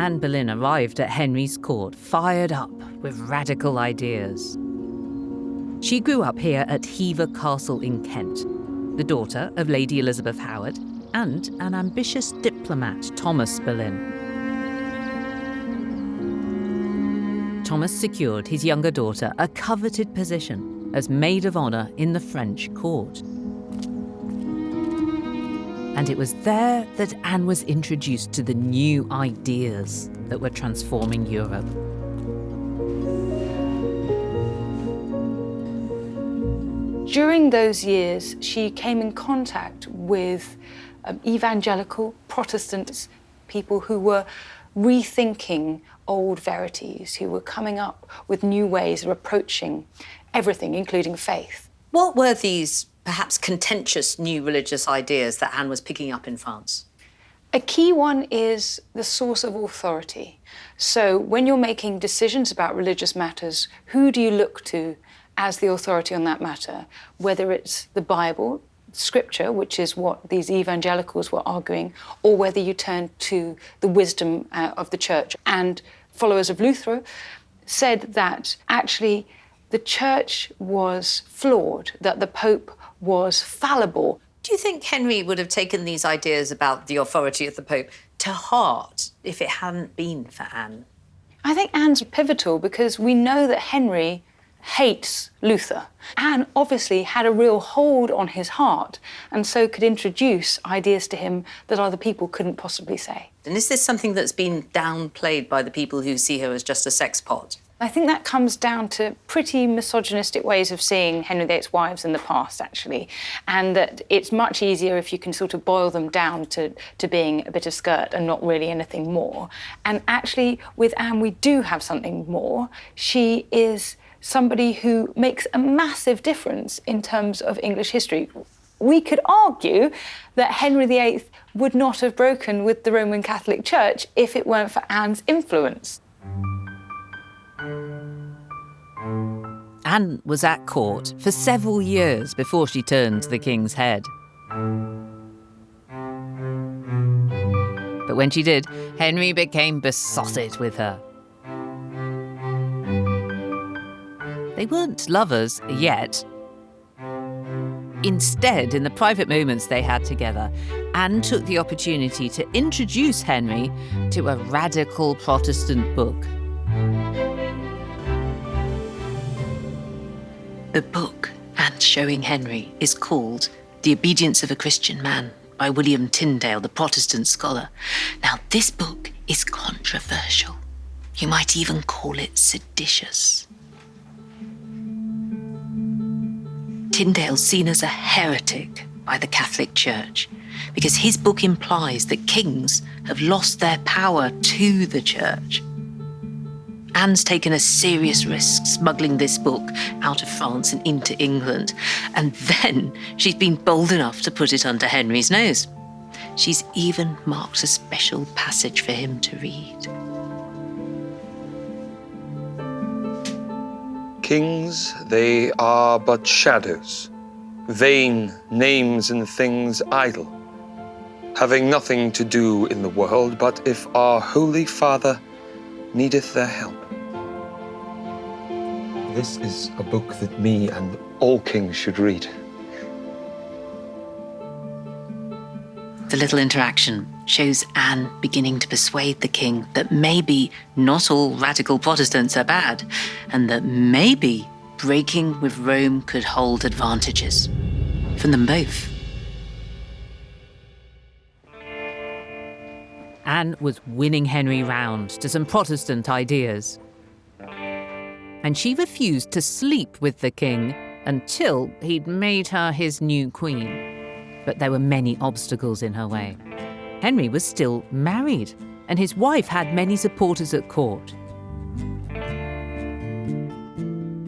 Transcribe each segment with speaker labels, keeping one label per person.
Speaker 1: Anne Boleyn arrived at Henry's court fired up with radical ideas. She grew up here at Hever Castle in Kent, the daughter of Lady Elizabeth Howard and an ambitious diplomat, Thomas Boleyn. Thomas secured his younger daughter a coveted position as maid of honour in the French court. And it was there that Anne was introduced to the new ideas that were transforming Europe.
Speaker 2: During those years, she came in contact with evangelical Protestants, people who were rethinking old verities, who were coming up with new ways of approaching everything, including faith.
Speaker 3: What were these perhaps contentious new religious ideas that Anne was picking up in France?
Speaker 2: A key one is the source of authority. So when you're making decisions about religious matters, who do you look to as the authority on that matter? Whether it's the Bible, Scripture, which is what these evangelicals were arguing, or whether you turn to the wisdom of the church. And followers of Luther said that actually the church was flawed, that the Pope was fallible.
Speaker 3: Do you think Henry would have taken these ideas about the authority of the Pope to heart if it hadn't been for Anne?
Speaker 2: I think Anne's pivotal because we know that Henry hates Luther. Anne obviously had a real hold on his heart and so could introduce ideas to him that other people couldn't possibly say.
Speaker 3: And is this something that's been downplayed by the people who see her as just a sex pot?
Speaker 2: I think that comes down to pretty misogynistic ways of seeing Henry VIII's wives in the past, actually, and that it's much easier if you can sort of boil them down to being a bit of skirt and not really anything more. And actually, with Anne, we do have something more. She is somebody who makes a massive difference in terms of English history. We could argue that Henry VIII would not have broken with the Roman Catholic Church if it weren't for Anne's influence.
Speaker 1: Anne was at court for several years before she turned the king's head. But when she did, Henry became besotted with her. They weren't lovers yet. Instead, in the private moments they had together, Anne took the opportunity to introduce Henry to a radical Protestant book.
Speaker 3: The book Anne's showing Henry is called The Obedience of a Christian Man by William Tyndale, the Protestant scholar. Now, this book is controversial. You might even call it seditious. Tyndale's seen as a heretic by the Catholic Church because his book implies that kings have lost their power to the Church. Anne's taken a serious risk smuggling this book out of France and into England, and then she's been bold enough to put it under Henry's nose. She's even marked a special passage for him to read.
Speaker 4: Kings, they are but shadows, vain names and things idle, having nothing to do in the world, but if our Holy Father needeth their help. This is a book that me and all kings should read.
Speaker 3: The little interaction shows Anne beginning to persuade the king that maybe not all radical Protestants are bad, and that maybe breaking with Rome could hold advantages from them both.
Speaker 1: Anne was winning Henry round to some Protestant ideas. And she refused to sleep with the king until he'd made her his new queen. But there were many obstacles in her way. Henry was still married, and his wife had many supporters at court.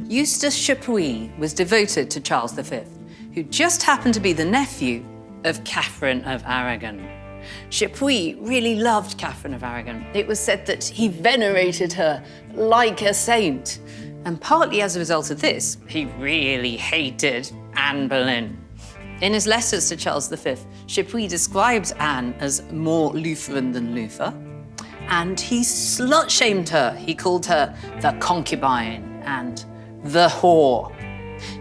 Speaker 3: Eustace Chapuis was devoted to Charles V, who just happened to be the nephew of Catherine of Aragon. Chapuis really loved Catherine of Aragon. It was said that he venerated her like a saint. And partly as a result of this, he really hated Anne Boleyn. In his letters to Charles V, Chapuis describes Anne as more Lutheran than Luther,
Speaker 1: and he slut-shamed her. He called her the concubine and the whore.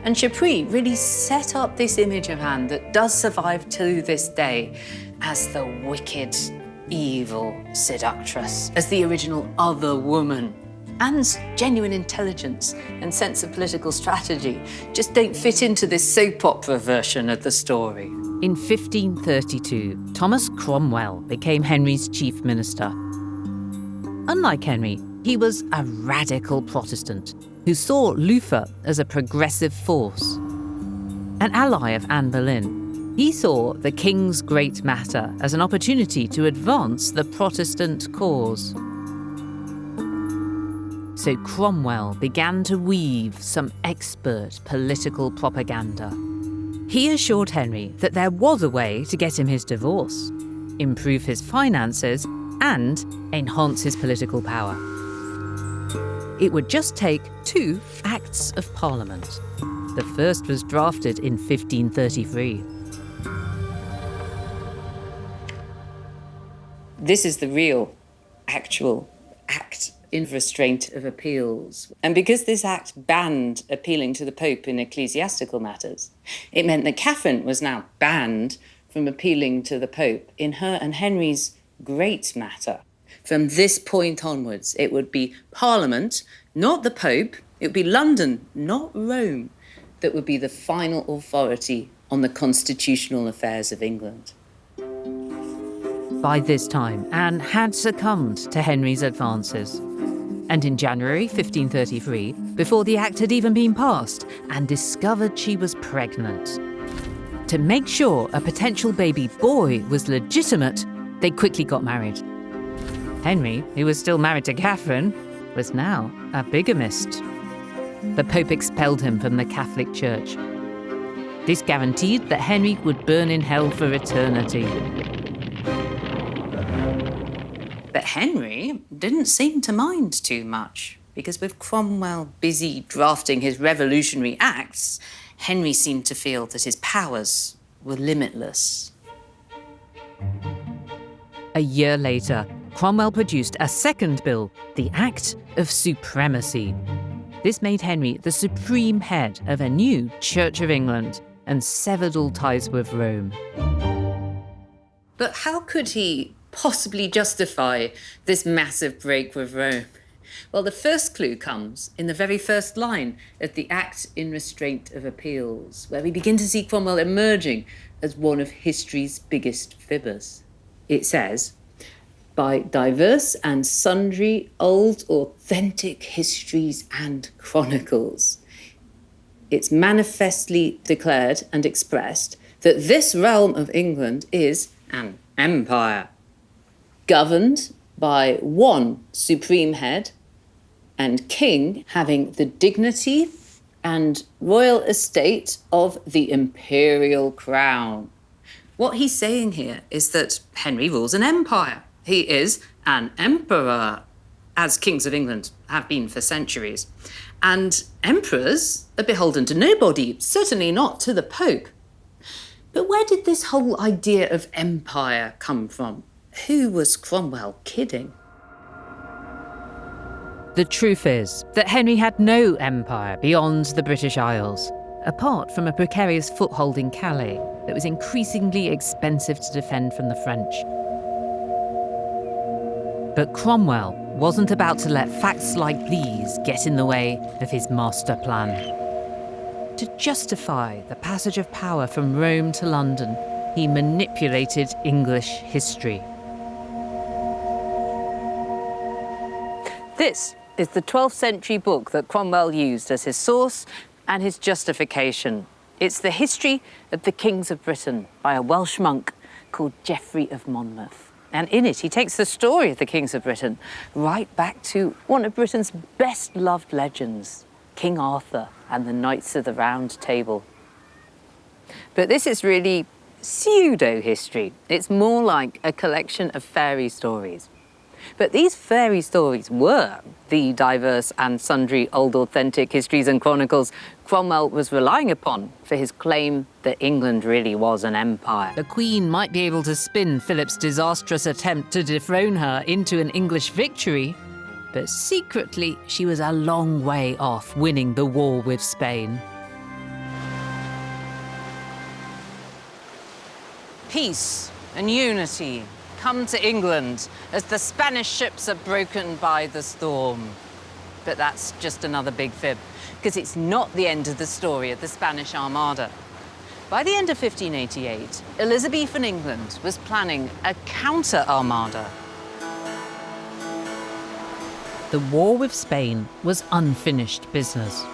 Speaker 1: And Chapuis really set up this image of Anne that does survive to this day as the wicked, evil seductress, as the original other woman. Anne's genuine intelligence and sense of political strategy just don't fit into this soap opera version of the story. In 1532, Thomas Cromwell became Henry's chief minister. Unlike Henry, he was a radical Protestant who saw Luther as a progressive force. An ally of Anne Boleyn, he saw the king's great matter as an opportunity to advance the Protestant cause. So Cromwell began to weave some expert political propaganda. He assured Henry that there was a way to get him his divorce, improve his finances, and enhance his political power. It would just take 2 Acts of Parliament. The first was drafted in 1533. This is the real, actual Act in Restraint of Appeals. And because this act banned appealing to the Pope in ecclesiastical matters, it meant that Catherine was now banned from appealing to the Pope in her and Henry's great matter. From this point onwards, it would be Parliament, not the Pope, it would be London, not Rome, that would be the final authority on the constitutional affairs of England. By this time, Anne had succumbed to Henry's advances. And in January 1533, before the act had even been passed, Anne discovered she was pregnant. To make sure a potential baby boy was legitimate, they quickly got married. Henry, who was still married to Catherine, was now a bigamist. The Pope expelled him from the Catholic Church. This guaranteed that Henry would burn in hell for eternity. But Henry didn't seem to mind too much, because with Cromwell busy drafting his revolutionary acts, Henry seemed to feel that his powers were limitless. A year later, Cromwell produced a second bill, the Act of Supremacy. This made Henry the supreme head of a new Church of England and severed all ties with Rome. But how could he possibly justify this massive break with Rome? Well, the first clue comes in the very first line of the Act in Restraint of Appeals, where we begin to see Cromwell emerging as one of history's biggest fibbers. It says, "By diverse and sundry old authentic histories and chronicles, it's manifestly declared and expressed that this realm of England is an empire, governed by one supreme head and king having the dignity and royal estate of the imperial crown." What he's saying here is that Henry rules an empire. He is an emperor, as kings of England have been for centuries. And emperors are beholden to nobody, certainly not to the Pope. But where did this whole idea of empire come from? Who was Cromwell kidding? The truth is that Henry had no empire beyond the British Isles, apart from a precarious foothold in Calais that was increasingly expensive to defend from the French. But Cromwell wasn't about to let facts like these get in the way of his master plan. To justify the passage of power from Rome to London, he manipulated English history. This is the 12th century book that Cromwell used as his source and his justification. It's the History of the Kings of Britain by a Welsh monk called Geoffrey of Monmouth. And in it, he takes the story of the Kings of Britain right back to one of Britain's best-loved legends, King Arthur and the Knights of the Round Table. But this is really pseudo-history. It's more like a collection of fairy stories. But these fairy stories were the diverse and sundry old authentic histories and chronicles Cromwell was relying upon for his claim that England really was an empire. The Queen might be able to spin Philip's disastrous attempt to dethrone her into an English victory, but secretly she was a long way off winning the war with Spain. Peace and unity come to England as the Spanish ships are broken by the storm. But that's just another big fib, because it's not the end of the story of the Spanish Armada. By the end of 1588, Elizabethan England was planning a counter-armada. The war with Spain was unfinished business.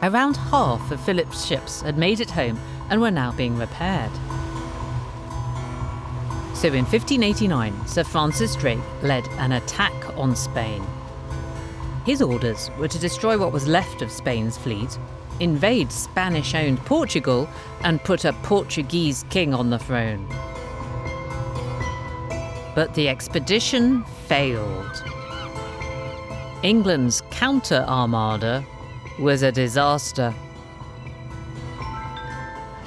Speaker 1: Around half of Philip's ships had made it home and were now being repaired. So in 1589, Sir Francis Drake led an attack on Spain. His orders were to destroy what was left of Spain's fleet, invade Spanish-owned Portugal, and put a Portuguese king on the throne. But the expedition failed. England's counter-armada was a disaster.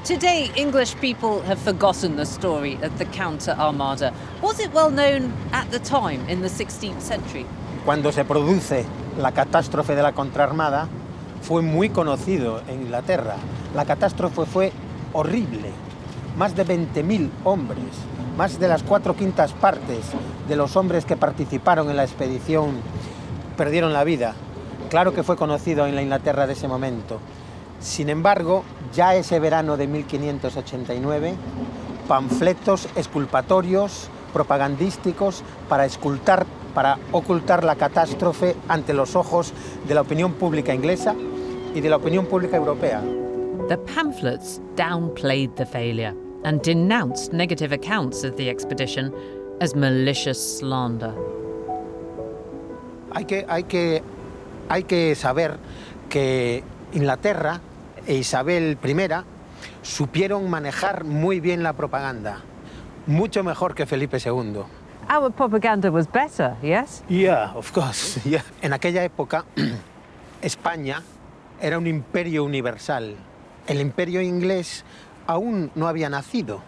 Speaker 1: Today, English people have forgotten the story of the counter-armada. Was it well known at the time, in the 16th century?
Speaker 5: Cuando se produce la catástrofe de la contraarmada, fue muy conocido en Inglaterra. La catástrofe fue horrible. Más de 20.000 hombres, más de las 4/5 partes de los hombres que participaron en la expedición perdieron la vida. Claro que fue conocido en la Inglaterra de ese momento. Sin embargo, ya ese verano de 1589, panfletos exculpatorios, propagandísticos, para ocultar la catástrofe ante los ojos de la opinión pública inglesa y de la opinión pública europea.
Speaker 1: The pamphlets downplayed the failure and denounced negative accounts of the expedition as malicious slander.
Speaker 5: Hay que saber que Inglaterra e Isabel I supieron manejar muy bien la propaganda, mucho mejor que Felipe II.
Speaker 1: Our propaganda was better, yes?
Speaker 5: Yeah, of course. Yeah. En aquella época, España era un imperio universal. El imperio inglés aún no había nacido.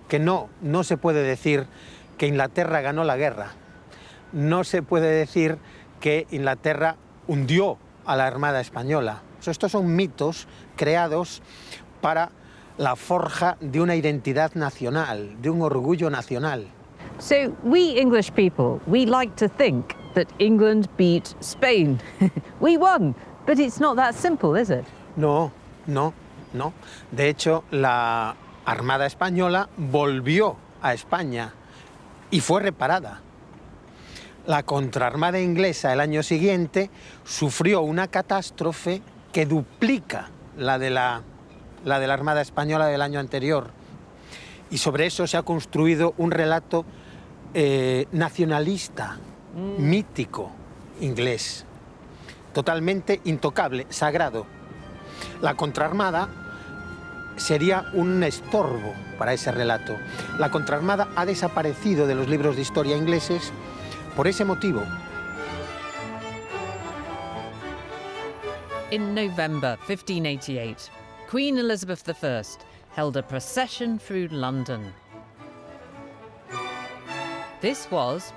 Speaker 5: Que no se puede decir que Inglaterra ganó la guerra. No se puede decir que Inglaterra hundió a la Armada española. Estos son mitos creados para la forja de una identidad nacional, de un orgullo nacional.
Speaker 1: So we English people, we like to think that England beat Spain. We won, but it's not that simple, is it?
Speaker 5: No. De hecho, la Armada española volvió a España y fue reparada. La contraarmada inglesa el año siguiente sufrió una catástrofe que duplica la de la Armada española del año anterior. Y sobre eso se ha construido un relato nacionalista, mítico, inglés, totalmente intocable, sagrado. La contraarmada sería un estorbo para ese relato. La contraarmada ha desaparecido de los libros de historia ingleses por ese motivo.
Speaker 1: In November 1588, Queen Elizabeth I held a procession through London. This was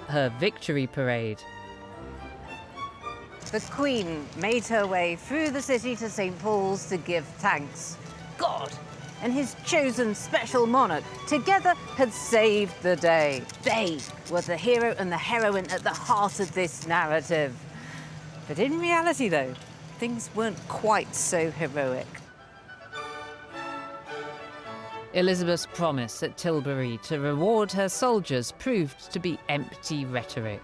Speaker 1: her victory parade. The Queen made her way through the city to St. Paul's to give thanks. God and his chosen special monarch together had saved the day. They were the hero and the heroine at the heart of this narrative. But in reality, though, things weren't quite so heroic. Elizabeth's promise at Tilbury to reward her soldiers proved to be empty rhetoric.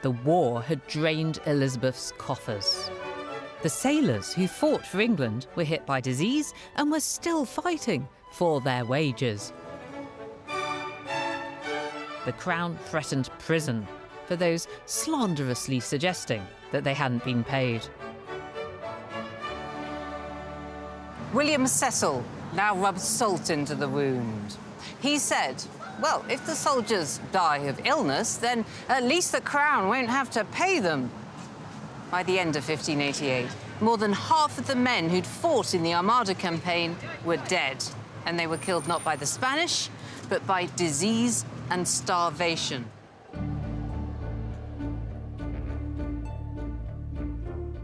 Speaker 1: The war had drained Elizabeth's coffers. The sailors who fought for England were hit by disease and were still fighting for their wages. The Crown threatened prison for those slanderously suggesting that they hadn't been paid. William Cecil now rubbed salt into the wound. He said Well, if the soldiers die of illness, then at least the crown won't have to pay them. By the end of 1588, more than half of the men who'd fought in the Armada campaign were dead, and they were killed not by the Spanish, but by disease and starvation.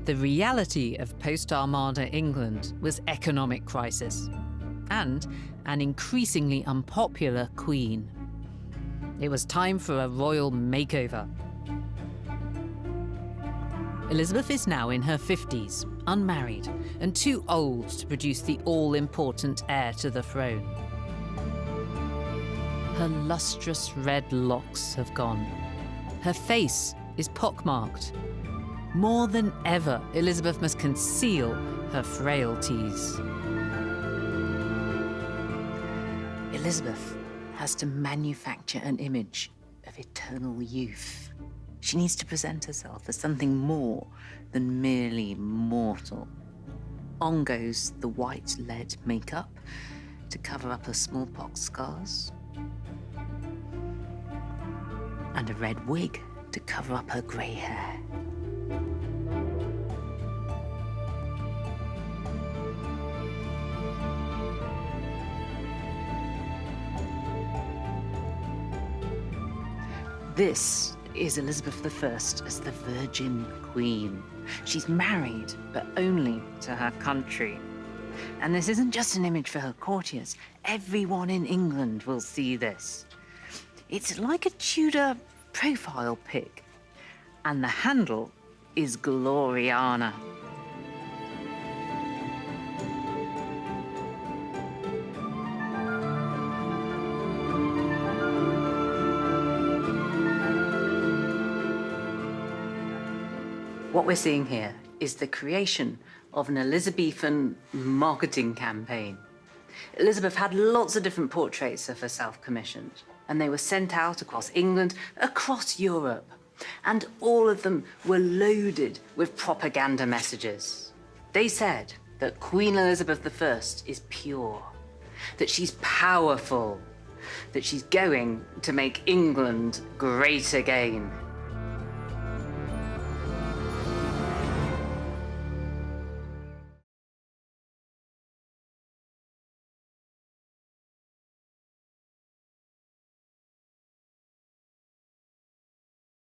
Speaker 1: The reality of post-Armada England was economic crisis and an increasingly unpopular queen. It was time for a royal makeover. Elizabeth is now in her 50s, unmarried, and too old to produce the all-important heir to the throne. Her lustrous red locks have gone. Her face is pockmarked. More than ever, Elizabeth must conceal her frailties.
Speaker 3: Elizabeth has to manufacture an image of eternal youth. She needs to present herself as something more than merely mortal. On goes the white lead makeup to cover up her smallpox scars, and a red wig to cover up her grey hair. This is Elizabeth I as the Virgin Queen. She's married, but only to her country. And this isn't just an image for her courtiers. Everyone in England will see this. It's like a Tudor profile pic. And the handle is Gloriana. What we're seeing here is the creation of an Elizabethan marketing campaign. Elizabeth had lots of different portraits of herself commissioned, and they were sent out across England, across Europe, and all of them were loaded with propaganda messages. They said that Queen Elizabeth I is pure, that she's powerful, that she's going to make England great again.